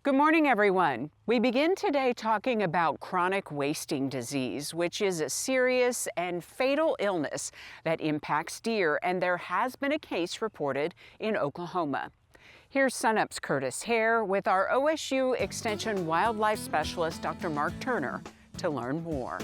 Good morning, everyone. We begin today talking about chronic wasting disease, which is a serious and fatal illness that impacts deer, and there has been a case reported in Oklahoma. Here's SUNUP's Curtis Hare with our OSU Extension wildlife specialist, Dr. Mark Turner, to learn more.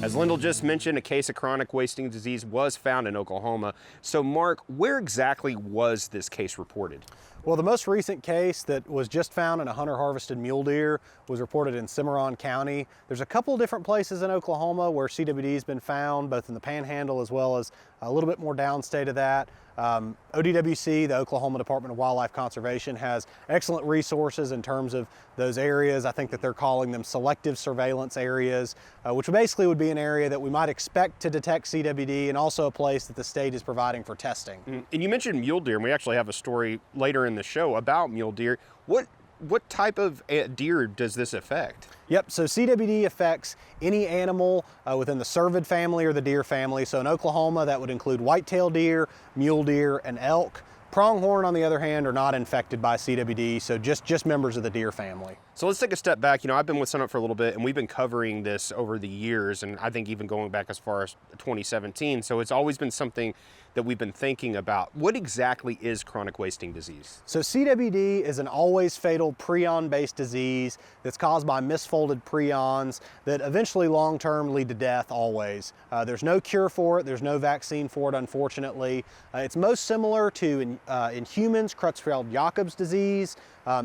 As Lyndall just mentioned, a case of chronic wasting disease was found in Oklahoma. So Mark, where exactly was this case reported? Well, the most recent case that was just found in a hunter-harvested mule deer was reported in Cimarron County. There's a couple different places in Oklahoma where CWD has been found, both in the Panhandle as well as a little bit more downstate of that. ODWC, the Oklahoma Department of Wildlife Conservation, has excellent resources in terms of those areas. I think that they're calling them selective surveillance areas, which basically would be an area that we might expect to detect CWD, and also a place that the state is providing for testing. And you mentioned mule deer, and we actually have a story later in the show about mule deer. What type of deer does this affect? Yep, so CWD affects any animal within the cervid family or the deer family. So in Oklahoma, that would include whitetail deer, mule deer, and elk. Pronghorn, on the other hand, are not infected by CWD, so just members of the deer family. So let's take a step back. You know, I've been with SUNUP for a little bit, and we've been covering this over the years, and I think even going back as far as 2017. So it's always been something that we've been thinking about. What exactly is chronic wasting disease? So CWD is an always fatal prion-based disease that's caused by misfolded prions that eventually long-term lead to death always. There's no cure for it, there's no vaccine for it, unfortunately. It's most similar to, in humans, Creutzfeldt-Jakob's disease.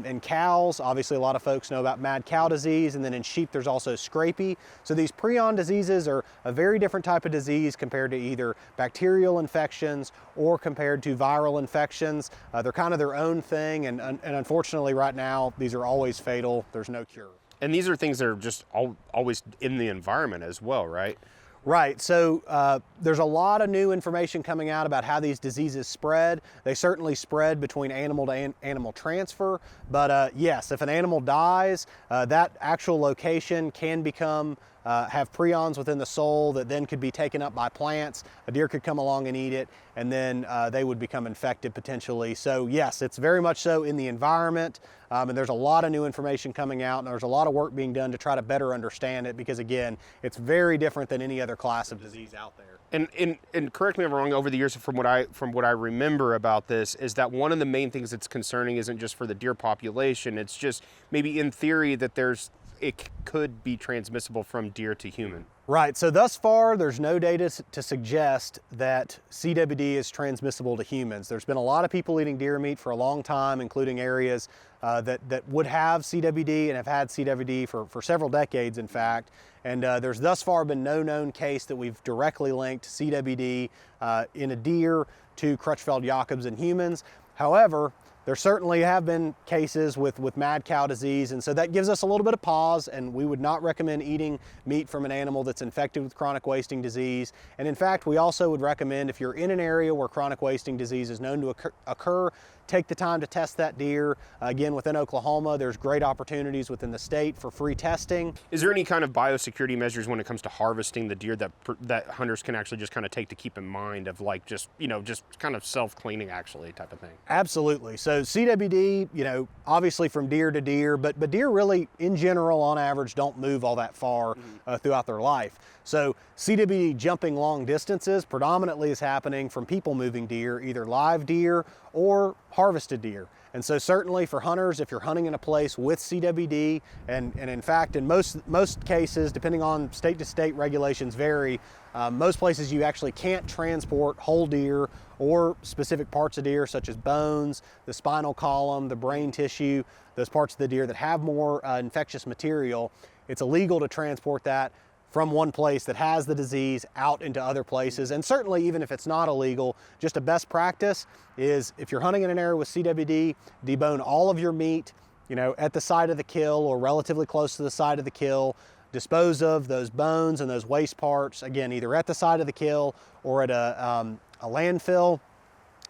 In cows, obviously a lot of folks know about mad cow disease, and then in sheep there's also scrapie. So these prion diseases are a very different type of disease compared to either bacterial infections or compared to viral infections. They're kind of their own thing, and unfortunately right now these are always fatal. There's no cure. And these are things that are just always in the environment as well, right? Right, so there's a lot of new information coming out about how these diseases spread. They certainly spread between animal to animal transfer, but yes, if an animal dies, that actual location can have prions within the soul that then could be taken up by plants. A deer could come along and eat it, and then they would become infected potentially. So yes, it's very much so in the environment, and there's a lot of new information coming out, and there's a lot of work being done to try to better understand it, because again, it's very different than any other class of disease out there. And correct me if I'm wrong, over the years from what I remember about this is that one of the main things that's concerning isn't just for the deer population, it's just maybe in theory that it could be transmissible from deer to human. Right, so thus far there's no data to suggest that CWD is transmissible to humans. There's been a lot of people eating deer meat for a long time, including areas that would have CWD and have had CWD for several decades, in fact. And there's thus far been no known case that we've directly linked CWD in a deer to Creutzfeldt-Jakob's in humans. However, there certainly have been cases with mad cow disease, and so that gives us a little bit of pause, and we would not recommend eating meat from an animal that's infected with chronic wasting disease. And in fact, we also would recommend, if you're in an area where chronic wasting disease is known to occur, take the time to test that deer. Again, within Oklahoma, there's great opportunities within the state for free testing. Is there any kind of biosecurity measures when it comes to harvesting the deer that hunters can actually just kind of take to keep in mind of, like, just kind of self-cleaning actually type of thing? Absolutely. So CWD, obviously from deer to deer, but deer really in general on average don't move all that far throughout their life. So CWD jumping long distances predominantly is happening from people moving deer, either live deer or harvested deer. And so certainly for hunters, if you're hunting in a place with CWD, and in fact in most cases, depending on state to state, regulations vary, most places you actually can't transport whole deer or specific parts of deer such as bones, the spinal column, the brain tissue, those parts of the deer that have more infectious material. It's illegal to transport that from one place that has the disease out into other places. And certainly, even if it's not illegal, just a best practice is, if you're hunting in an area with CWD, debone all of your meat, at the site of the kill or relatively close to the site of the kill. Dispose of those bones and those waste parts, again, either at the site of the kill or at a landfill.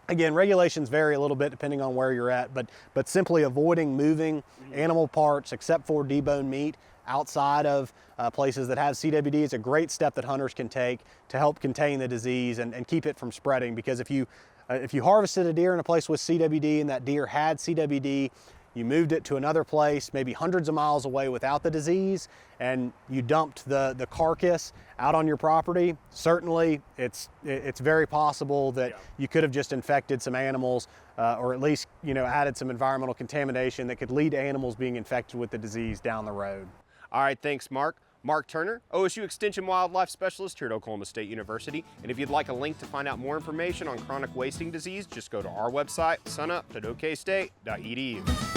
Again, regulations vary a little bit depending on where you're at, but simply avoiding moving animal parts except for deboned meat outside of places that have CWD is a great step that hunters can take to help contain the disease and keep it from spreading. Because if you harvested a deer in a place with CWD and that deer had CWD, you moved it to another place, maybe hundreds of miles away without the disease, and you dumped the carcass out on your property, certainly it's very possible that you could have just infected some animals, or at least added some environmental contamination that could lead to animals being infected with the disease down the road. All right, thanks, Mark. Mark Turner, OSU Extension Wildlife Specialist here at Oklahoma State University. And if you'd like a link to find out more information on chronic wasting disease, just go to our website, sunup.okstate.edu.